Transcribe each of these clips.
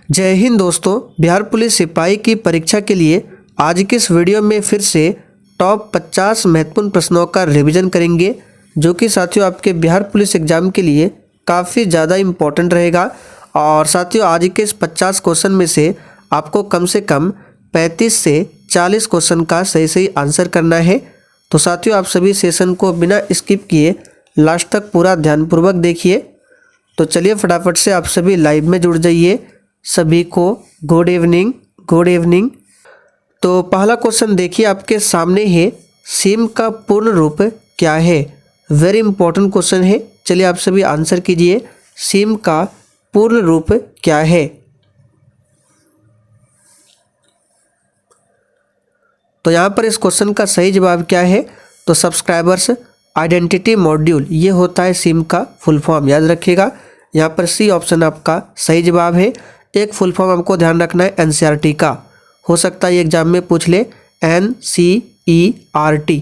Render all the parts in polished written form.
जय हिंद दोस्तों। बिहार पुलिस सिपाही की परीक्षा के लिए आज के इस वीडियो में फिर से टॉप 50 महत्वपूर्ण प्रश्नों का रिवीजन करेंगे, जो कि साथियों आपके बिहार पुलिस एग्जाम के लिए काफ़ी ज़्यादा इम्पोर्टेंट रहेगा। और साथियों आज के इस 50 क्वेश्चन में से आपको कम से कम 35 से 40 क्वेश्चन का सही सही आंसर करना है। तो साथियों आप सभी सेशन को बिना स्किप किए लास्ट तक पूरा ध्यानपूर्वक देखिए। तो चलिए फटाफट से आप सभी लाइव में जुड़ जाइए। सभी को गुड इवनिंग, गुड इवनिंग। तो पहला क्वेश्चन देखिए आपके सामने है, सिम का पूर्ण रूप क्या है। वेरी इंपॉर्टेंट क्वेश्चन है, चलिए आप सभी आंसर कीजिए। सिम का पूर्ण रूप क्या है। तो यहाँ पर इस क्वेश्चन का सही जवाब क्या है, तो सब्सक्राइबर्स आइडेंटिटी मॉड्यूल, ये होता है सिम का फुल फॉर्म, याद रखिएगा। यहाँ पर सी ऑप्शन आपका सही जवाब है। एक फुल फॉर्म हमको ध्यान रखना है एनसीईआरटी का, हो सकता है ये एग्जाम में पूछ ले, NCERT।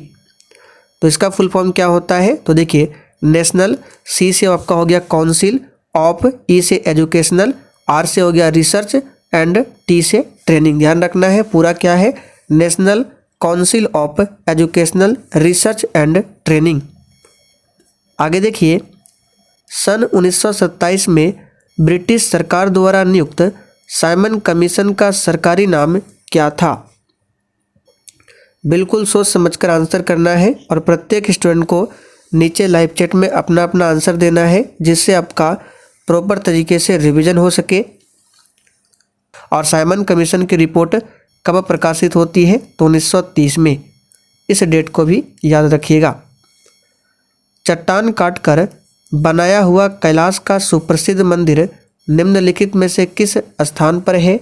तो इसका फुल फॉर्म क्या होता है, तो देखिए नेशनल, सी से आपका हो गया काउंसिल ऑफ, ई से एजुकेशनल, आर से हो गया रिसर्च एंड टी से ट्रेनिंग। ध्यान रखना है पूरा क्या है, national council of educational research and training. आगे देखिए, सन 1927 में ब्रिटिश सरकार द्वारा नियुक्त साइमन कमीशन का सरकारी नाम क्या था। बिल्कुल सोच समझकर आंसर करना है और प्रत्येक स्टूडेंट को नीचे लाइव चैट में अपना अपना आंसर देना है, जिससे आपका प्रॉपर तरीके से रिवीजन हो सके। और साइमन कमीशन की रिपोर्ट कब प्रकाशित होती है, तो 1930 में। इस डेट को भी याद रखिएगा। चट्टान काटकर बनाया हुआ कैलाश का सुप्रसिद्ध मंदिर निम्नलिखित में से किस स्थान पर है।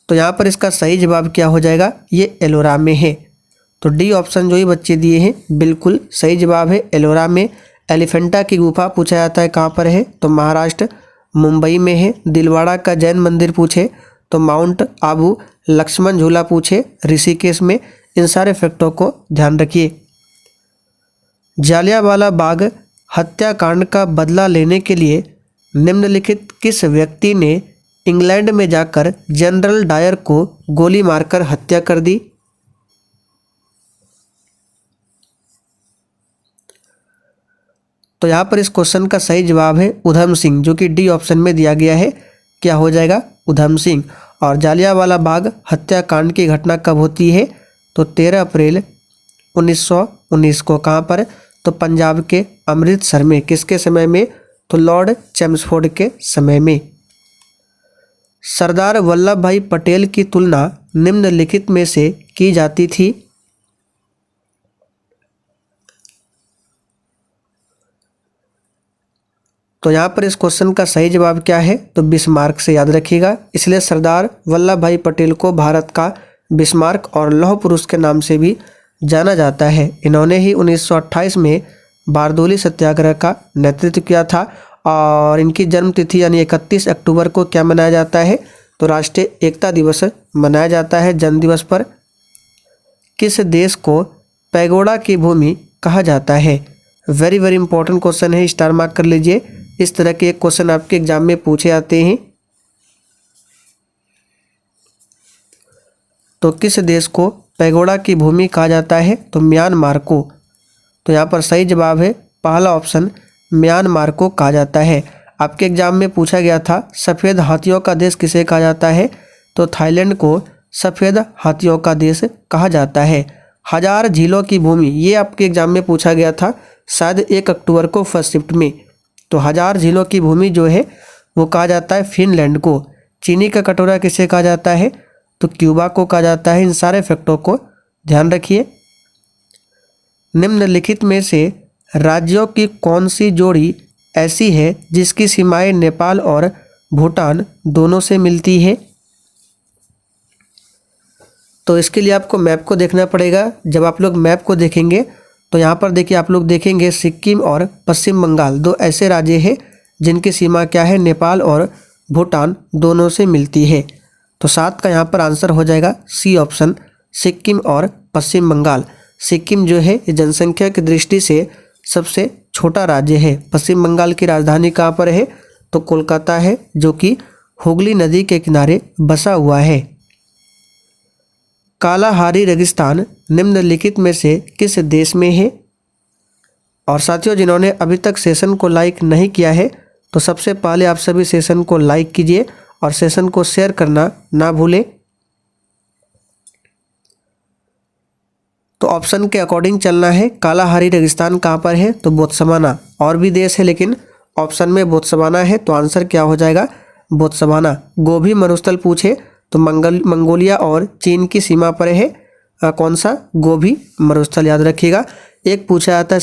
तो यहाँ पर इसका सही जवाब क्या हो जाएगा, ये एलोरा में है। तो डी ऑप्शन जो ही बच्चे दिए हैं बिल्कुल सही जवाब है, एलोरा में। एलिफेंटा की गुफा पूछा जाता है कहाँ पर है, तो महाराष्ट्र, मुंबई में है। दिलवाड़ा का जैन मंदिर पूछे तो माउंट आबू। लक्ष्मण झूला पूछे ऋषिकेश में। इन सारे फैक्टों को ध्यान रखिए। जालियांवाला बाग हत्याकांड का बदला लेने के लिए निम्नलिखित किस व्यक्ति ने इंग्लैंड में जाकर जनरल डायर को गोली मारकर हत्या कर दी। तो यहाँ पर इस क्वेश्चन का सही जवाब है उधम सिंह, जो कि डी ऑप्शन में दिया गया है। क्या हो जाएगा, उधम सिंह। और जालियांवाला बाग हत्याकांड की घटना कब होती है, तो 13 अप्रैल 1919 को। कहाँ पर, तो पंजाब के अमृतसर में। किसके समय में, तो लॉर्ड चैम्सफोर्ड के समय में। सरदार वल्लभ भाई पटेल की तुलना निम्नलिखित में से की जाती थी। तो यहाँ पर इस क्वेश्चन का सही जवाब क्या है, तो बिस्मार्क से, याद रखिएगा। इसलिए सरदार वल्लभ भाई पटेल को भारत का बिस्मार्क और लौह पुरुष के नाम से भी जाना जाता है। इन्होंने ही 1928 में बारदोली सत्याग्रह का नेतृत्व किया था। और इनकी जन्म तिथि यानी 31 अक्टूबर को क्या मनाया जाता है, तो राष्ट्रीय एकता दिवस मनाया जाता है। जन्म दिवस पर किस देश को पैगोडा की भूमि कहा जाता है। वेरी वेरी इंपॉर्टेंट क्वेश्चन है, स्टार मार्क कर लीजिए। इस तरह के एक क्वेश्चन आपके एग्जाम में पूछे जाते हैं। तो किस देश को पैगोडा की भूमि कहा जाता है, तो म्यांमार को। तो यहाँ पर सही जवाब है पहला ऑप्शन, म्यांमार को कहा जाता है। आपके एग्जाम में पूछा गया था सफ़ेद हाथियों का देश किसे कहा जाता है, तो थाईलैंड को सफ़ेद हाथियों का देश कहा जाता है। हजार झीलों की भूमि, ये आपके एग्जाम में पूछा गया था शायद 1 अक्टूबर को फर्स्ट शिफ्ट में। तो हजार झीलों की भूमि जो है वो कहा जाता है फिनलैंड को। चीनी का कटोरा किसे कहा जाता है, तो क्यूबा को कहा जाता है। इन सारे फैक्टों को ध्यान रखिए। निम्नलिखित में से राज्यों की कौन सी जोड़ी ऐसी है जिसकी सीमाएं नेपाल और भूटान दोनों से मिलती है। तो इसके लिए आपको मैप को देखना पड़ेगा। जब आप लोग मैप को देखेंगे तो यहाँ पर देखिए आप लोग देखेंगे सिक्किम और पश्चिम बंगाल, दो ऐसे राज्य हैं जिनकी सीमा क्या है, नेपाल और भूटान दोनों से मिलती है। तो 7 का यहाँ पर आंसर हो जाएगा सी ऑप्शन, सिक्किम और पश्चिम बंगाल। सिक्किम जो है जनसंख्या की दृष्टि से सबसे छोटा राज्य है। पश्चिम बंगाल की राजधानी कहाँ पर है? तो कोलकाता है, जो कि हुगली नदी के किनारे बसा हुआ है। कालाहारी रेगिस्तान निम्नलिखित में से किस देश में है? और साथियों, जिन्होंने अभी तक सेशन को लाइक नहीं किया है तो सबसे पहले आप सभी सेशन को लाइक कीजिए और सेशन को शेयर करना ना भूलें। तो ऑप्शन के अकॉर्डिंग चलना है। कालाहारी रेगिस्तान कहाँ पर है? तो बोत्सवाना। और भी देश है लेकिन ऑप्शन में बोत्सवाना है, तो आंसर क्या हो जाएगा? बोत्सवाना। गोभी मरुस्थल पूछे तो मंगोलिया और चीन की सीमा पर है। कौन सा? गोभी मरुस्थल, याद रखिएगा। एक पूछा जाता है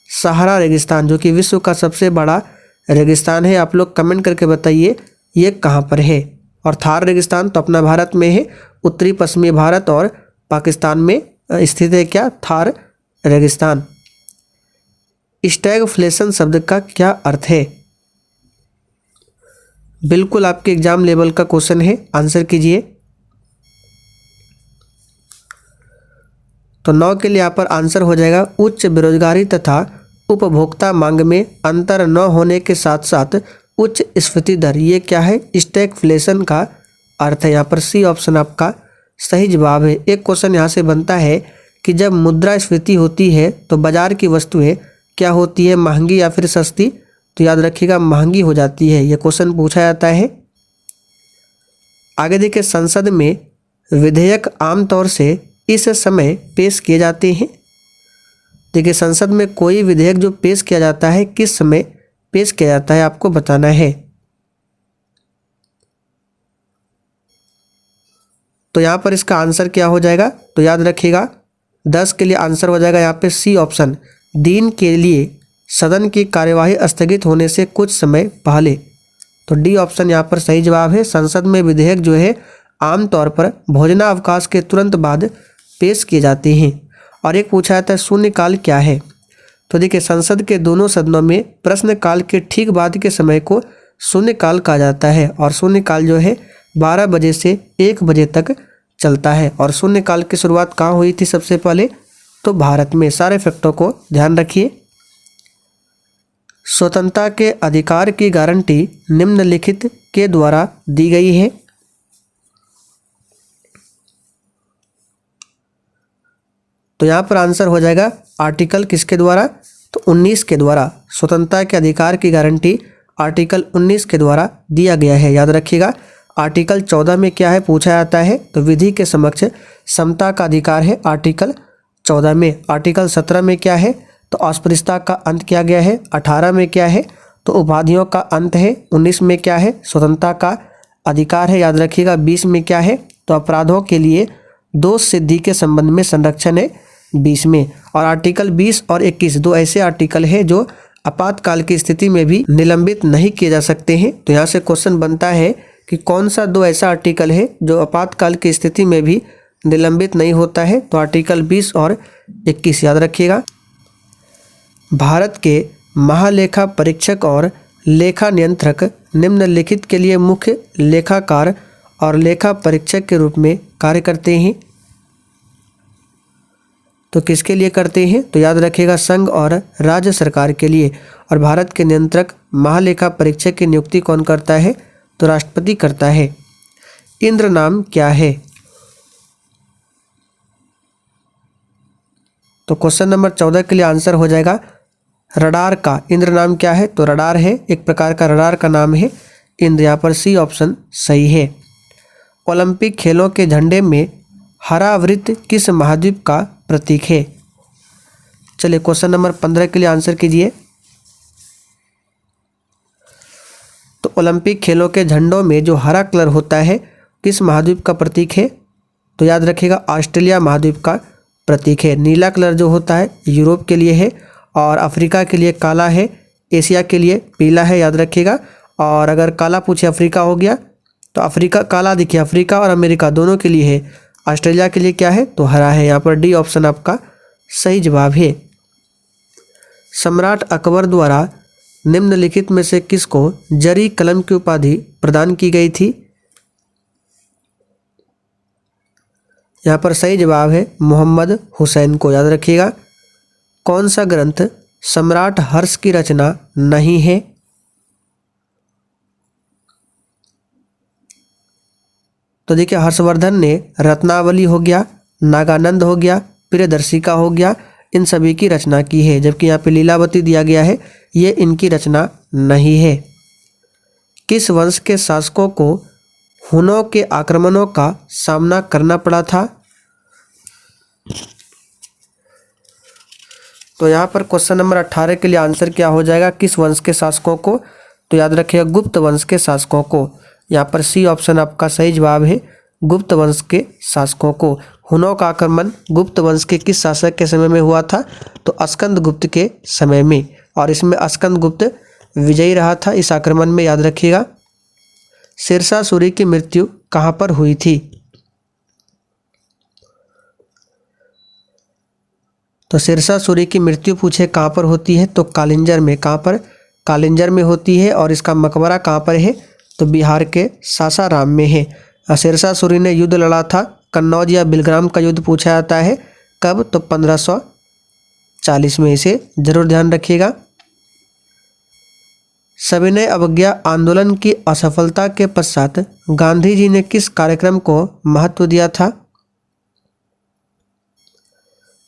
सहारा रेगिस्तान, जो कि विश्व का सबसे बड़ा रेगिस्तान है। आप लोग कमेंट करके बताइए ये कहाँ पर है। और थार रेगिस्तान तो अपना भारत में है, उत्तरी पश्चिमी भारत और पाकिस्तान में स्थित है। क्या? थार रेगिस्तान। स्टैगफ्लेशन शब्द का क्या अर्थ है? बिल्कुल आपके एग्जाम लेवल का क्वेश्चन है, आंसर कीजिए। तो 9 के लिए यहाँ पर आंसर हो जाएगा उच्च बेरोजगारी तथा उपभोक्ता मांग में अंतर न होने के साथ साथ उच्च स्फीति दर। ये क्या है? स्टैगफ्लेशन का अर्थ है। यहाँ पर सी ऑप्शन आपका सही जवाब है। एक क्वेश्चन यहाँ से बनता है कि जब मुद्रास्फीति होती है तो बाजार की वस्तुएं क्या होती है? महंगी या फिर सस्ती? तो याद रखिएगा महंगी हो जाती है। यह क्वेश्चन पूछा जाता है। आगे देखिए, संसद में विधेयक आमतौर से इस समय पेश किए जाते हैं। देखिए, संसद में कोई विधेयक जो पेश किया जाता है किस समय पेश किया जाता है आपको बताना है। तो यहाँ पर इसका आंसर क्या हो जाएगा? तो याद रखिएगा 10 के लिए आंसर हो जाएगा यहाँ पे सी ऑप्शन, दिन के लिए सदन की कार्यवाही स्थगित होने से कुछ समय पहले। तो डी ऑप्शन यहाँ पर सही जवाब है। संसद में विधेयक जो है आमतौर पर भोजनावकाश के तुरंत बाद पेश किए जाते हैं। और एक पूछा जाता है शून्यकाल क्या है? तो देखिए, संसद के दोनों सदनों में प्रश्नकाल के ठीक बाद के समय को शून्यकाल कहा जाता है। और शून्यकाल जो है 12 बजे से 1 बजे तक चलता है। और शून्यकाल की शुरुआत कहाँ हुई थी सबसे पहले? तो भारत में। सारे फैक्टों को ध्यान रखिए। स्वतंत्रता के अधिकार की गारंटी निम्नलिखित के द्वारा दी गई है। तो यहाँ पर आंसर हो जाएगा आर्टिकल किसके द्वारा? तो 19 के द्वारा। स्वतंत्रता के अधिकार की गारंटी आर्टिकल 19 के द्वारा दिया गया है, याद रखिएगा। आर्टिकल 14 में क्या है पूछा जाता है? तो विधि के समक्ष समता का अधिकार है आर्टिकल 14 में। आर्टिकल 17 में क्या है? तो अस्पृश्यता का अंत किया गया है। 18 में क्या है? तो उपाधियों का अंत है। 19 में क्या है? स्वतंत्रता का अधिकार है, याद रखिएगा। 20 में क्या है? तो अपराधों के लिए दोष सिद्धि के संबंध में संरक्षण है 20 में। और आर्टिकल 20 और 21 दो ऐसे आर्टिकल है जो आपातकाल की स्थिति में भी निलंबित नहीं किए जा सकते हैं। तो यहाँ से क्वेश्चन बनता है कि कौन सा दो ऐसा आर्टिकल है जो आपातकाल की स्थिति में भी निलंबित नहीं होता है? तो आर्टिकल 20 और 21 याद रखिएगा। भारत के महालेखा परीक्षक और लेखा नियंत्रक निम्नलिखित के लिए मुख्य लेखाकार और लेखा परीक्षक के रूप में कार्य करते हैं। तो किसके लिए करते हैं? तो याद रखिएगा संघ और राज्य सरकार के लिए। और भारत के नियंत्रक महालेखा परीक्षक की नियुक्ति कौन करता है? तो राष्ट्रपति करता है। इंद्र नाम क्या है? तो क्वेश्चन नंबर 14 के लिए आंसर हो जाएगा रडार का इंद्र नाम क्या है? तो रडार है, एक प्रकार का रडार का नाम है इंद्र। यहाँ पर सी ऑप्शन सही है। ओलंपिक खेलों के झंडे में हरा वृत्त किस महाद्वीप का प्रतीक है? चलिए क्वेश्चन नंबर 15 के लिए आंसर कीजिए। तो ओलंपिक खेलों के झंडों में जो हरा कलर होता है किस महाद्वीप का प्रतीक है? तो याद रखिएगा ऑस्ट्रेलिया महाद्वीप का प्रतीक है। नीला कलर जो होता है यूरोप के लिए है, और अफ्रीका के लिए काला है, एशिया के लिए पीला है, याद रखिएगा। और अगर काला पूछे अफ्रीका हो गया तो अफ्रीका काला, देखिए अफ्रीका और अमेरिका दोनों के लिए है। ऑस्ट्रेलिया के लिए क्या है? तो हरा है। यहाँ पर डी ऑप्शन आपका सही जवाब है। सम्राट अकबर द्वारा निम्नलिखित में से किसको जरी कलम की उपाधि प्रदान की गई थी? यहाँ पर सही जवाब है मोहम्मद हुसैन को, याद रखिएगा। कौन सा ग्रंथ सम्राट हर्ष की रचना नहीं है। तो देखिए हर्षवर्धन ने रत्नावली हो गया, नागानंद हो गया, प्रियदर्शिका हो गया, इन सभी की रचना की है। जबकि यहाँ पे लीलावती दिया गया है, ये इनकी रचना नहीं है। किस वंश के शासकों को हुनों के आक्रमणों का सामना करना पड़ा था? तो यहाँ पर क्वेश्चन नंबर 18 के लिए आंसर क्या हो जाएगा? किस वंश के शासकों को? तो याद रखिएगा गुप्त वंश के शासकों को। यहाँ पर सी ऑप्शन आपका सही जवाब है, गुप्त वंश के शासकों को। हुनों का आक्रमण गुप्त वंश के किस शासक के समय में हुआ था? तो स्कंदगुप्त के समय में, और इसमें स्कंदगुप्त विजयी रहा था इस आक्रमण में, याद रखिएगा। शेरशाह सूरी की मृत्यु कहाँ पर हुई थी? तो शेरशाह सूरी की मृत्यु पूछे कहाँ पर होती है? तो कालिंजर में। कहाँ पर? कालिंजर में होती है। और इसका मकबरा कहाँ पर है? तो बिहार के सासाराम में है। शेरशाह सूरी ने युद्ध लड़ा था कन्नौज या बिलग्राम का युद्ध पूछा जाता है कब? तो 1540 में। इसे जरूर ध्यान रखिएगा। सविनय अवज्ञा आंदोलन की असफलता के पश्चात गांधी जी ने किस कार्यक्रम को महत्व दिया था?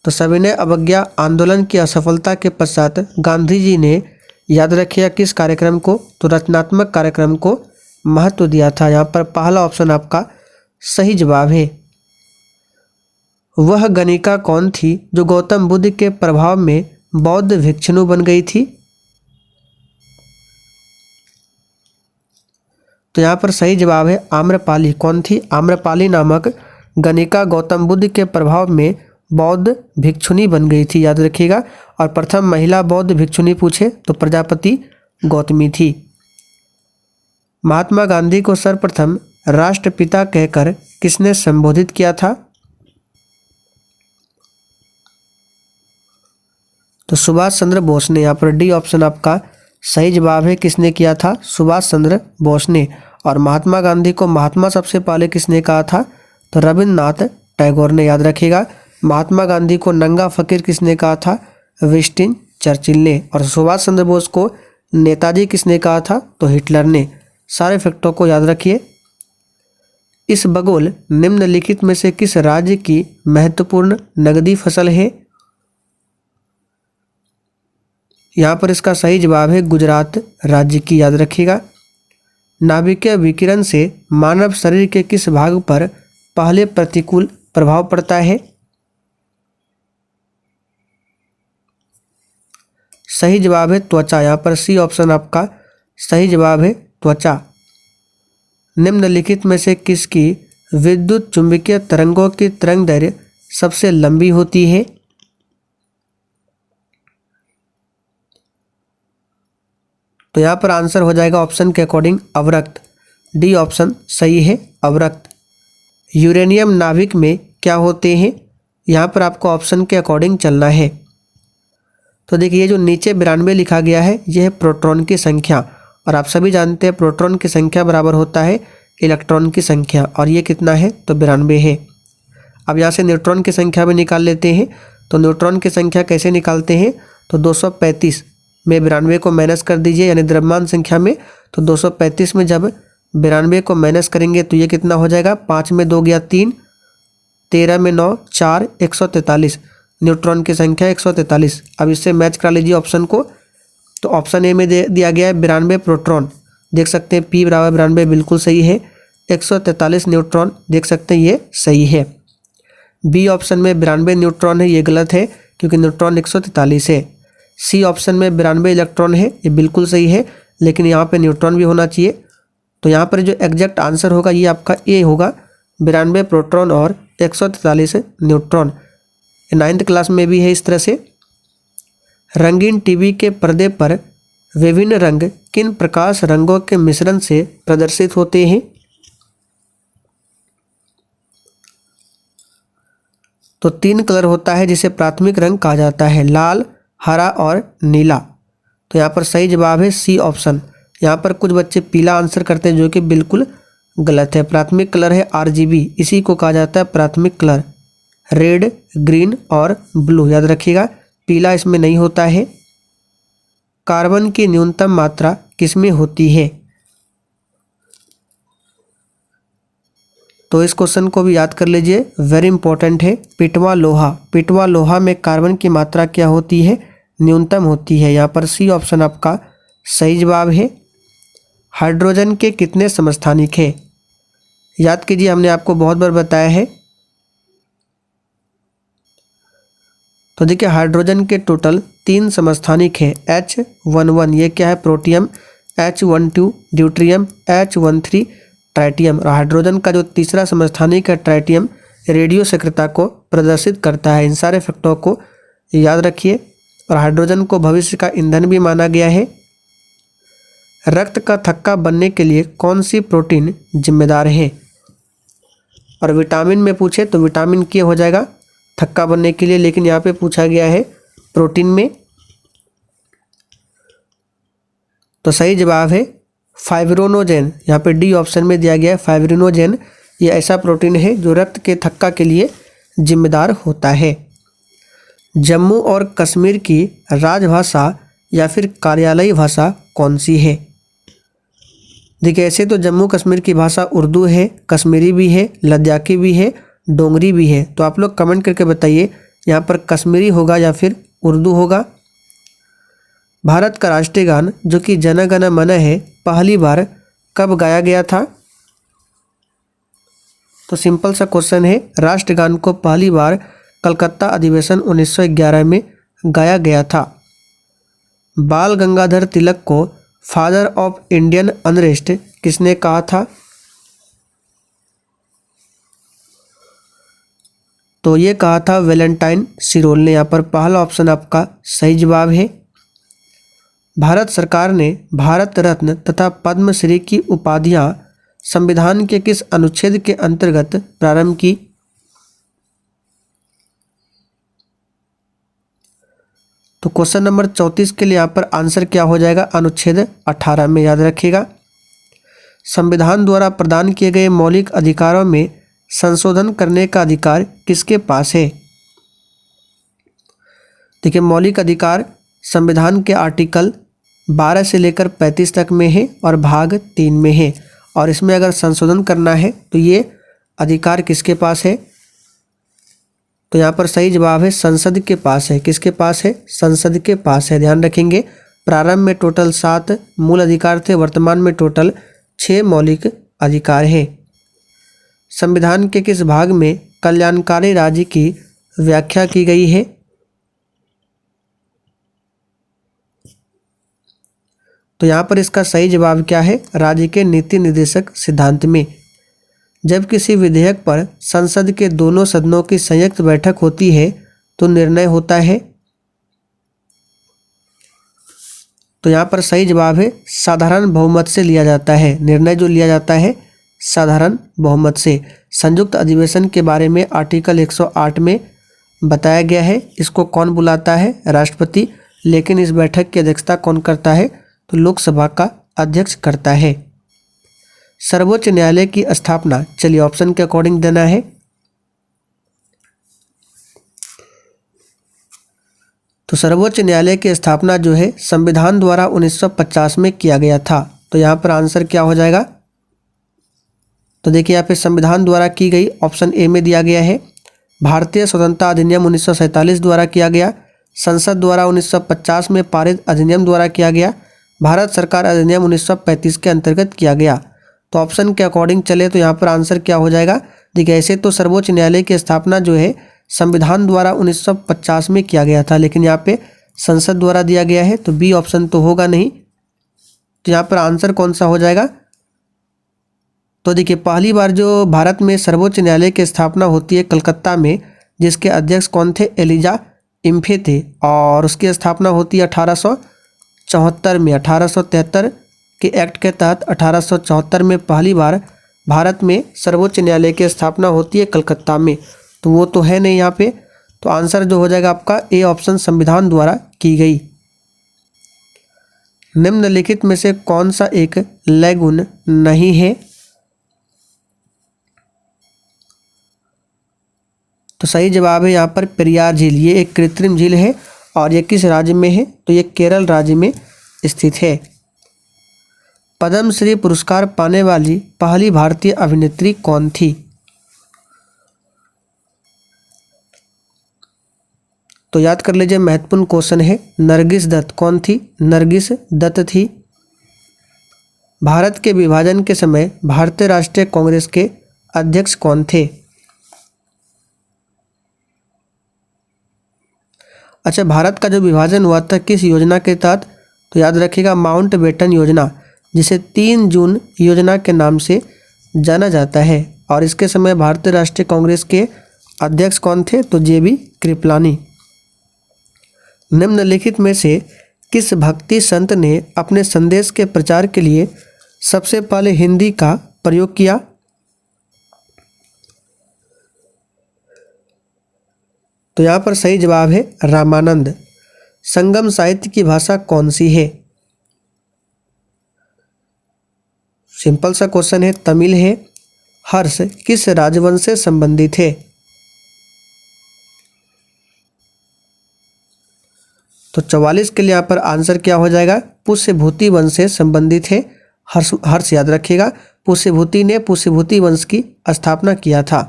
तो सविनय अवज्ञा आंदोलन की असफलता के पश्चात गांधी जी ने, याद रखिएगा, किस कार्यक्रम को? तो रचनात्मक कार्यक्रम को महत्व दिया था। यहाँ पर पहला ऑप्शन आपका सही जवाब है। वह गणिका कौन थी जो गौतम बुद्ध के प्रभाव में बौद्ध भिक्षुणी बन गई थी? तो यहाँ पर सही जवाब है आम्रपाली। कौन थी? आम्रपाली नामक गणिका गौतम बुद्ध के प्रभाव में बौद्ध भिक्षुणी बन गई थी, याद रखिएगा। और प्रथम महिला बौद्ध भिक्षुणी पूछे तो प्रजापति गौतमी थी। महात्मा गांधी को सर्वप्रथम राष्ट्रपिता कहकर किसने संबोधित किया था? तो सुभाष चंद्र बोस ने। यहाँ पर डी ऑप्शन आपका सही जवाब है। किसने किया था? सुभाष चंद्र बोस ने। और महात्मा गांधी को महात्मा सबसे पहले किसने कहा था? तो रविन्द्रनाथ टैगोर ने, याद रखिएगा। महात्मा गांधी को नंगा फकीर किसने कहा था? विंस्टन चर्चिल ने। और सुभाष चंद्र बोस को नेताजी किसने कहा था? तो हिटलर ने। सारे फैक्टों को याद रखिए। इस बगोल निम्नलिखित में से किस राज्य की महत्वपूर्ण नगदी फसल है? यहाँ पर इसका सही जवाब है गुजरात राज्य की, याद रखिएगा। नाभिकीय विकिरण से मानव शरीर के किस भाग पर पहले प्रतिकूल प्रभाव पड़ता है? सही जवाब है त्वचा। यहाँ पर सी ऑप्शन आपका सही जवाब है त्वचा। निम्नलिखित में से किसकी विद्युत चुंबकीय तरंगों की तरंग दैर्घ्य सबसे लंबी होती है? तो यहाँ पर आंसर हो जाएगा ऑप्शन के अकॉर्डिंग अवरक्त। डी ऑप्शन सही है, अवरक्त। यूरेनियम नाभिक में क्या होते हैं? यहाँ पर आपको ऑप्शन के अकॉर्डिंग चलना है। तो देखिए ये जो नीचे 92 लिखा गया है यह है प्रोटॉन की संख्या, और आप सभी जानते हैं प्रोटॉन की संख्या बराबर होता है इलेक्ट्रॉन की संख्या, और ये कितना है? तो 92 है। अब यहाँ से न्यूट्रॉन की संख्या भी निकाल लेते हैं। तो न्यूट्रॉन की संख्या कैसे निकालते हैं? तो 235 में 92 को माइनस कर दीजिए, यानी द्रव्यमान संख्या में। तो 235 में जब 92 को माइनस करेंगे तो ये कितना हो जाएगा? 5 में 2 गया 3, 13 में 9 4, 143। न्यूट्रॉन की संख्या 143। अब इससे मैच करा लीजिए ऑप्शन को। तो ऑप्शन ए में दिया गया है 92 प्रोटॉन, देख सकते हैं P बराबर 92 बिल्कुल सही है। 143 न्यूट्रॉन देख सकते हैं ये सही है। बी ऑप्शन में 92 न्यूट्रॉन है, ये गलत है क्योंकि न्यूट्रॉन 143 है। सी ऑप्शन में 92 इलेक्ट्रॉन है, ये बिल्कुल सही है, लेकिन यहाँ पे न्यूट्रॉन भी होना चाहिए। तो यहाँ पर जो एग्जैक्ट आंसर होगा ये आपका ए होगा, 92 प्रोटॉन और 143 न्यूट्रॉन। 9th क्लास में भी है इस तरह से। रंगीन टीवी के पर्दे पर विभिन्न रंग किन प्रकाश रंगों के मिश्रण से प्रदर्शित होते हैं? तो 3 कलर होता है जिसे प्राथमिक रंग कहा जाता है, लाल, हरा और नीला। तो यहाँ पर सही जवाब है सी ऑप्शन। यहाँ पर कुछ बच्चे पीला आंसर करते हैं जो कि बिल्कुल गलत है। प्राथमिक कलर है RGB, इसी को कहा जाता है प्राथमिक कलर। रेड, ग्रीन और ब्लू, याद रखिएगा, पीला इसमें नहीं होता है। कार्बन की न्यूनतम मात्रा किसमें होती है? तो इस क्वेश्चन को भी याद कर लीजिए, वेरी इंपॉर्टेंट है। पिटवा लोहा, पिटवा लोहा में कार्बन की मात्रा क्या होती है? न्यूनतम होती है। यहाँ पर सी ऑप्शन आपका सही जवाब है। हाइड्रोजन के कितने समस्थानिक है? याद कीजिए, हमने आपको बहुत बार बताया है। तो देखिए, हाइड्रोजन के टोटल 3 समस्थानिक है। H11 ये क्या है? Protium. H12 deuterium. H13 tritium. और हाइड्रोजन का जो तीसरा समस्थानिक है ट्राइटियम, रेडियो सक्रियता को प्रदर्शित करता है। इन सारे फैक्टों को याद रखिए। और हाइड्रोजन को भविष्य का ईंधन भी माना गया है। रक्त का थक्का बनने के लिए कौन सी प्रोटीन जिम्मेदार है? और विटामिन में पूछे तो विटामिन के हो जाएगा थक्का बनने के लिए, लेकिन यहाँ पे पूछा गया है प्रोटीन में। तो सही जवाब है फाइब्रिनोजेन। यहाँ पे डी ऑप्शन में दिया गया है फाइब्रिनोजेन। ये ऐसा प्रोटीन है जो रक्त के थक्का के लिए जिम्मेदार होता है। जम्मू और कश्मीर की राजभाषा या फिर कार्यालयी भाषा कौन सी है? देखिए, ऐसे तो जम्मू कश्मीर की भाषा उर्दू है, कश्मीरी भी है, लद्दाखी भी है, डोंगरी भी है। तो आप लोग कमेंट करके बताइए यहाँ पर कश्मीरी होगा या फिर उर्दू होगा। भारत का राष्ट्रीय गान जो कि जन गण मन है, पहली बार कब गाया गया था? तो सिंपल सा क्वेश्चन है, राष्ट्रगान को पहली बार कलकत्ता अधिवेशन 1911 में गाया गया था। बाल गंगाधर तिलक को फादर ऑफ इंडियन अनरेस्ट किसने कहा था? तो ये कहा था वैलेंटाइन सिरोल ने। यहाँ पर पहला ऑप्शन आपका सही जवाब है। भारत सरकार ने भारत रत्न तथा पद्मश्री की उपाधियां संविधान के किस अनुच्छेद के अंतर्गत प्रारंभ की? तो क्वेश्चन नंबर 34 के लिए यहाँ पर आंसर क्या हो जाएगा? अनुच्छेद 18 में। याद रखिएगा। संविधान द्वारा प्रदान किए गए मौलिक अधिकारों में संशोधन करने का अधिकार किसके पास है? देखिए, मौलिक अधिकार संविधान के आर्टिकल 12 से लेकर 35 तक में है और भाग 3 में है। और इसमें अगर संशोधन करना है तो ये अधिकार किसके पास है? तो यहाँ पर सही जवाब है संसद के पास है। किसके पास है? संसद के पास है। ध्यान रखेंगे, प्रारंभ में टोटल 7 मूल अधिकार थे, वर्तमान में टोटल 6 मौलिक अधिकार है। संविधान के किस भाग में कल्याणकारी राज्य की व्याख्या की गई है? तो यहाँ पर इसका सही जवाब क्या है? राज्य के नीति निर्देशक सिद्धांत में। जब किसी विधेयक पर संसद के दोनों सदनों की संयुक्त बैठक होती है तो निर्णय होता है। तो यहाँ पर सही जवाब है साधारण बहुमत से लिया जाता है। निर्णय जो लिया जाता है साधारण बहुमत से। संयुक्त अधिवेशन के बारे में आर्टिकल 108 में बताया गया है। इसको कौन बुलाता है? राष्ट्रपति। लेकिन इस बैठक की अध्यक्षता कौन करता है? तो लोकसभा का अध्यक्ष करता है। सर्वोच्च न्यायालय की स्थापना, चलिए ऑप्शन के अकॉर्डिंग देना है। तो सर्वोच्च न्यायालय की स्थापना जो है संविधान द्वारा 1950 में किया गया था। तो यहाँ पर आंसर क्या हो जाएगा? तो देखिए, यहाँ पे संविधान द्वारा की गई, ऑप्शन ए में दिया गया है। भारतीय स्वतंत्रता अधिनियम 1947 द्वारा किया गया। संसद द्वारा 1950 में पारित अधिनियम द्वारा किया गया। भारत सरकार अधिनियम 1935 के अंतर्गत किया गया। तो ऑप्शन के अकॉर्डिंग चले तो यहाँ पर आंसर क्या हो जाएगा? देखिए, ऐसे तो सर्वोच्च न्यायालय की स्थापना जो है संविधान द्वारा 1950 में किया गया था, लेकिन यहाँ पे संसद द्वारा दिया गया है, तो बी ऑप्शन तो होगा नहीं। तो यहाँ पर आंसर कौन सा हो जाएगा? तो देखिए, पहली बार जो भारत में सर्वोच्च न्यायालय की स्थापना होती है कलकत्ता में, जिसके अध्यक्ष कौन थे? एलिजा इम्फे थे। और उसकी स्थापना होती है 1874 में। 1873 के एक्ट के तहत 1874 में पहली बार भारत में सर्वोच्च न्यायालय की स्थापना होती है कलकत्ता में। तो वो तो है नहीं यहाँ पे। तो आंसर जो हो जाएगा आपका ए ऑप्शन, संविधान द्वारा की गई। निम्नलिखित में से कौन सा एक लैगून नहीं है? तो सही जवाब है यहाँ पर पेरियार झील। ये एक कृत्रिम झील है और ये किस राज्य में है? तो ये केरल राज्य में स्थित है? पद्मश्री पुरस्कार पाने वाली पहली भारतीय अभिनेत्री कौन थी? तो याद कर लीजिए, महत्वपूर्ण क्वेश्चन है। नरगिस दत्त। कौन थी? नरगिस दत्त थी। भारत के विभाजन के समय भारतीय राष्ट्रीय कांग्रेस के अध्यक्ष कौन थे? अच्छा, भारत का जो विभाजन हुआ था किस योजना के तहत? तो याद रखिएगा, माउंटबेटन योजना, जिसे 3 जून योजना के नाम से जाना जाता है। और इसके समय भारतीय राष्ट्रीय कांग्रेस के अध्यक्ष कौन थे? तो JB कृपलानी। निम्नलिखित में से किस भक्ति संत ने अपने संदेश के प्रचार के लिए सबसे पहले हिंदी का प्रयोग किया? तो यहाँ पर सही जवाब है रामानंद। संगम साहित्य की भाषा कौन सी है? सिंपल सा क्वेश्चन है, तमिल है। हर्ष किस राजवंश से संबंधित है? तो 44 के लिए यहाँ पर आंसर क्या हो जाएगा? पुष्यभूति वंश से संबंधित है। हर्ष याद रखिएगा, पुष्यभूति ने पुष्यभूति वंश की स्थापना किया था।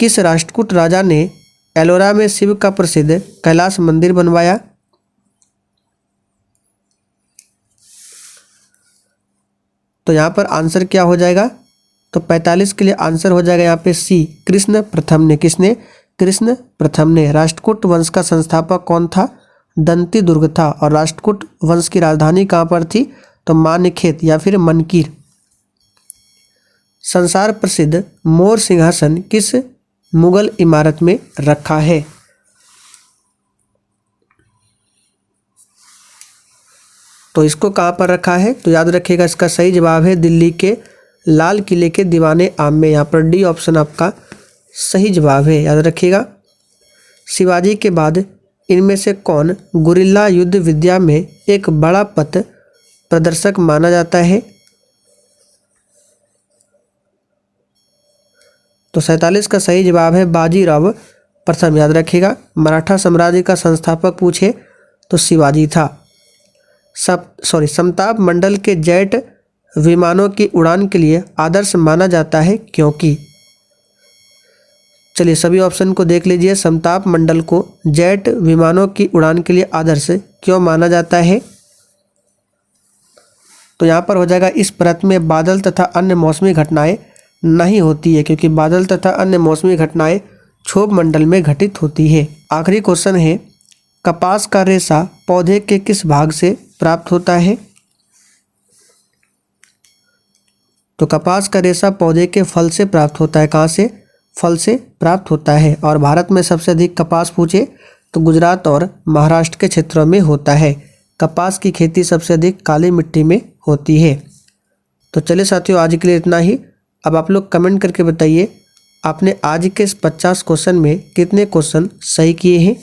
किस राष्ट्रकूट राजा ने एलोरा में शिव का प्रसिद्ध कैलाश मंदिर बनवाया? तो यहाँ पर आंसर क्या हो जाएगा? तो 45 के लिए आंसर हो जाएगा यहाँ पे C, कृष्ण प्रथम ने। किसने? कृष्ण प्रथम ने। राष्ट्रकूट वंश का संस्थापक कौन था? दंती दुर्ग था। और राष्ट्रकूट वंश की राजधानी कहाँ पर थी? तो मान्यखेत या फिर मनकीर। संसार प्रसिद्ध मोर सिंहासन किस मुगल इमारत में रखा है? तो इसको कहाँ पर रखा है? तो याद रखिएगा, इसका सही जवाब है दिल्ली के लाल किले के दीवाने आम में। यहाँ पर D ऑप्शन आपका सही जवाब है, याद रखिएगा। शिवाजी के बाद इनमें से कौन गुरिल्ला युद्ध विद्या में एक बड़ा पथ प्रदर्शक माना जाता है? तो 47 का सही जवाब है बाजीराव प्रथम, याद रखिएगा। मराठा साम्राज्य का संस्थापक पूछे तो शिवाजी था। समताप मंडल के जेट विमानों की उड़ान के लिए आदर्श माना जाता है क्योंकि? चलिए सभी ऑप्शन को देख लीजिए। समताप मंडल को जेट विमानों की उड़ान के लिए आदर्श क्यों माना जाता है? तो यहाँ पर हो जाएगा, इस परत में बादल तथा अन्य मौसमी घटनाएं नहीं होती है, क्योंकि बादल तथा अन्य मौसमी घटनाएं क्षोभ मंडल में घटित होती है। आखिरी क्वेश्चन है, कपास का रेशा पौधे के किस भाग से प्राप्त होता है? तो कपास का रेशा पौधे के फल से प्राप्त होता है। कहाँ से? फल से प्राप्त होता है। और भारत में सबसे अधिक कपास पूछे तो गुजरात और महाराष्ट्र के क्षेत्रों में होता है। कपास की खेती सबसे अधिक काली मिट्टी में होती है। तो चलिए साथियों, आज के लिए इतना ही। अब आप लोग कमेंट करके बताइए आपने आज के इस 50 क्वेश्चन में कितने क्वेश्चन सही किए हैं।